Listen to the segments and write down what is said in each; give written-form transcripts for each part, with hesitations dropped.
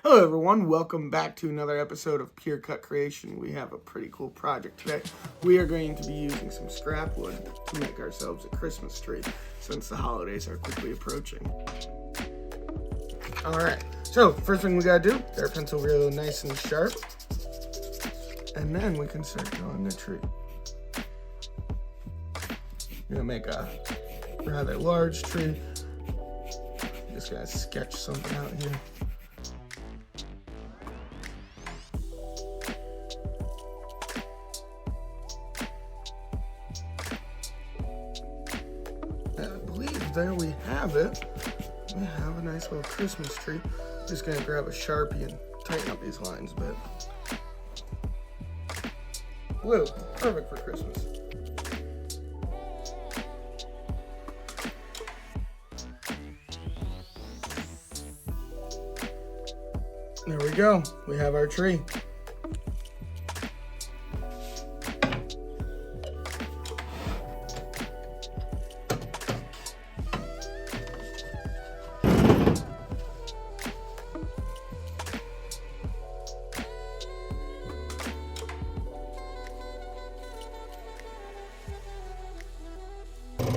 Hello everyone, welcome back to another episode of Pure Cut Creation. We have a pretty cool project today. We are going to be using some scrap wood to make ourselves a Christmas tree since the holidays are quickly approaching. Alright, so first thing we gotta do, get our pencil really nice and sharp, and then we can start drawing the tree. We're gonna make a rather large tree. Just gotta sketch something out here. There we have it. We have a nice little Christmas tree. Just gonna grab a Sharpie and tighten up these lines a bit. Blue, perfect for Christmas. There we go. We have our tree.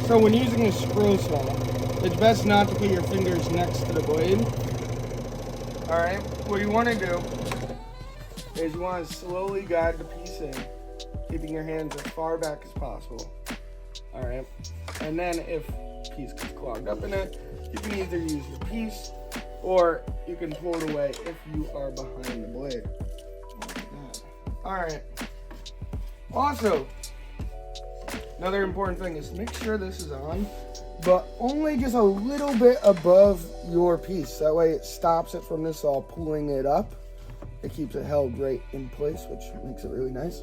So when using a scroll saw, it's best not to put your fingers next to the blade. Alright, what you want to do is you want to slowly guide the piece in, keeping your hands as far back as possible. Alright, and then if the piece gets clogged up in it, you can either use your piece or you can pull it away if you are behind the blade. Alright, also, another important thing is make sure this is on, but only just a little bit above your piece. That way it stops it from this all pulling it up. It keeps it held right in place, which makes it really nice.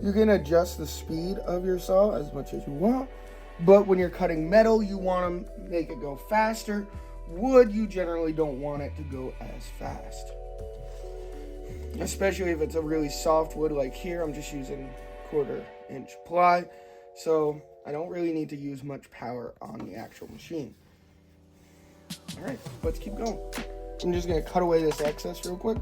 You can adjust the speed of your saw as much as you want, but when you're cutting metal, you want to make it go faster. Wood, you generally don't want it to go as fast. Especially if it's a really soft wood like here. I'm just using 1/4 inch ply. So I don't really need to use much power on the actual machine. All right, let's keep going. I'm just gonna cut away this excess real quick.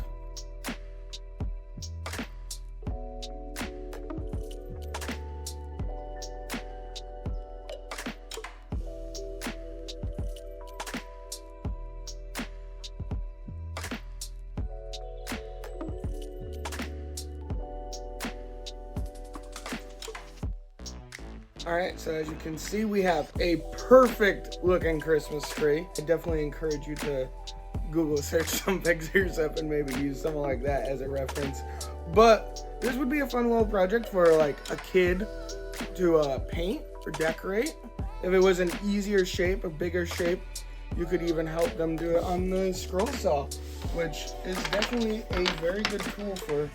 Alright, so as you can see, we have a perfect looking Christmas tree. I definitely encourage you to Google search some pictures up and maybe use something like that as a reference. But this would be a fun little project for like a kid to paint or decorate. If it was an easier shape, a bigger shape, you could even help them do it on the scroll saw, which is definitely a very good tool for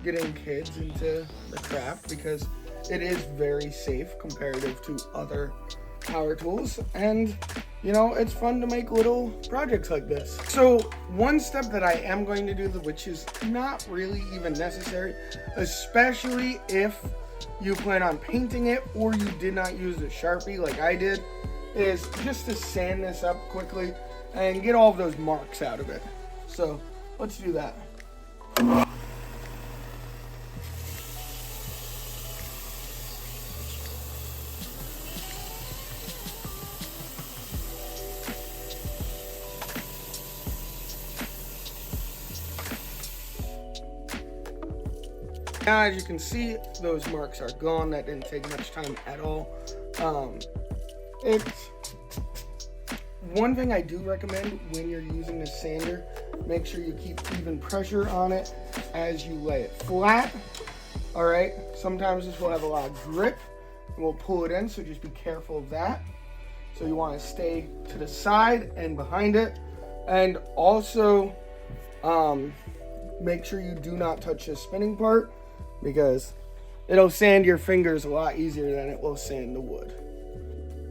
getting kids into the craft because it is very safe comparative to other power tools, and you know, it's fun to make little projects like this. So one step that I am going to do, which is not really even necessary, especially if you plan on painting it or you did not use a Sharpie like I did, is just to sand this up quickly and get all of those marks out of it. So let's do that. Now, as you can see, those marks are gone. That didn't take much time at all. It's one thing I do recommend when you're using the sander, make sure you keep even pressure on it as you lay it flat. All right, sometimes this will have a lot of grip and we'll pull it in, so just be careful of that. So you want to stay to the side and behind it, and also make sure you do not touch the spinning part, because it'll sand your fingers a lot easier than it will sand the wood.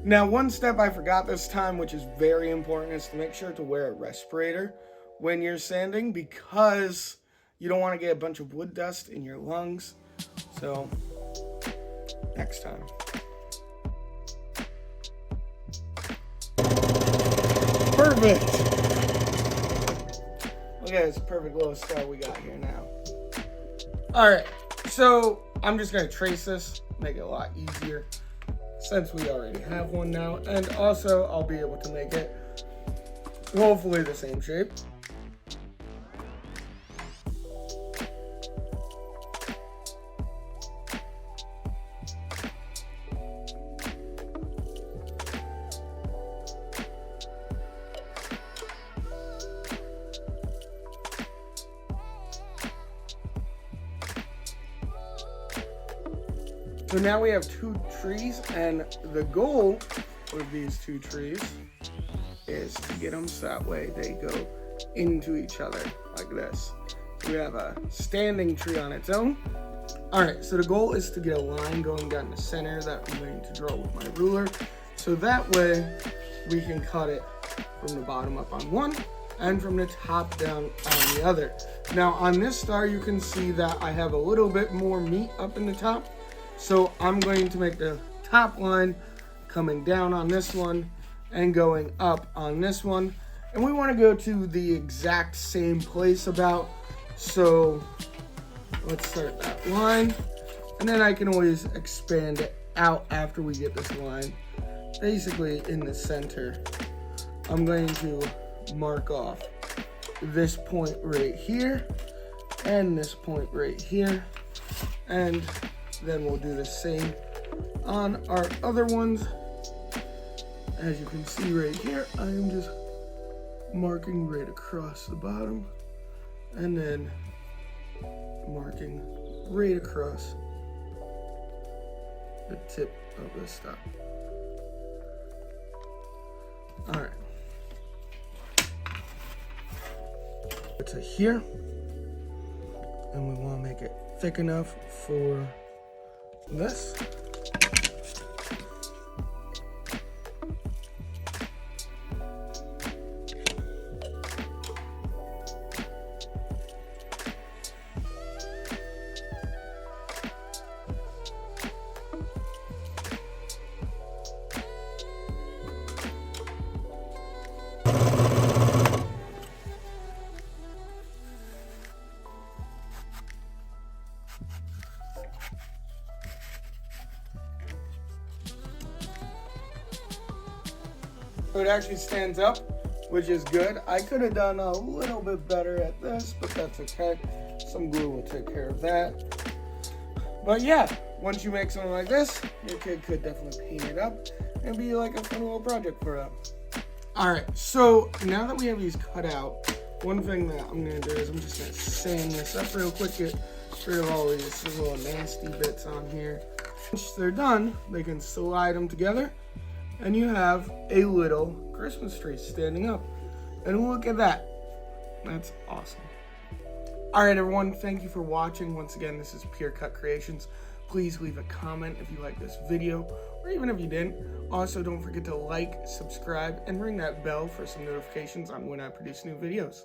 Now, one step I forgot this time, which is very important, is to make sure to wear a respirator when you're sanding, because you don't want to get a bunch of wood dust in your lungs. So, next time. Perfect. Look at this perfect little star we got here now. Alright, so I'm just going to trace this, make it a lot easier since we already have one now. And also, I'll be able to make it hopefully the same shape. So now we have 2 trees, and the goal with these 2 trees is to get them so that way they go into each other like this. So we have a standing tree on its own. Alright, so the goal is to get a line going down the center that I'm going to draw with my ruler. So that way we can cut it from the bottom up on one and from the top down on the other. Now on this star you can see that I have a little bit more meat up in the top. So I'm going to make the top line coming down on this one and going up on this one. And we want to go to the exact same place about. So let's start that line. And then I can always expand it out after we get this line. Basically in the center, I'm going to mark off this point right here and this point right here. And then we'll do the same on our other ones. As you can see right here, I am just marking right across the bottom and then marking right across the tip of the star. All right. To here, and we want to make it thick enough for this. So it actually stands up, which is good. I could have done a little bit better at this, but that's okay. Some glue will take care of that. But yeah, once you make something like this, your kid could definitely paint it up and be like a fun little project for them. Alright, so now that we have these cut out, one thing that I'm going to do is I'm just going to sand this up real quick, get rid of all these little nasty bits on here. Once they're done, they can slide them together. And you have a little Christmas tree standing up. And look at that. That's awesome. Alright everyone, thank you for watching. Once again, this is Pure Cut Creations. Please leave a comment if you like this video, or even if you didn't. Also, don't forget to like, subscribe, and ring that bell for some notifications on when I produce new videos.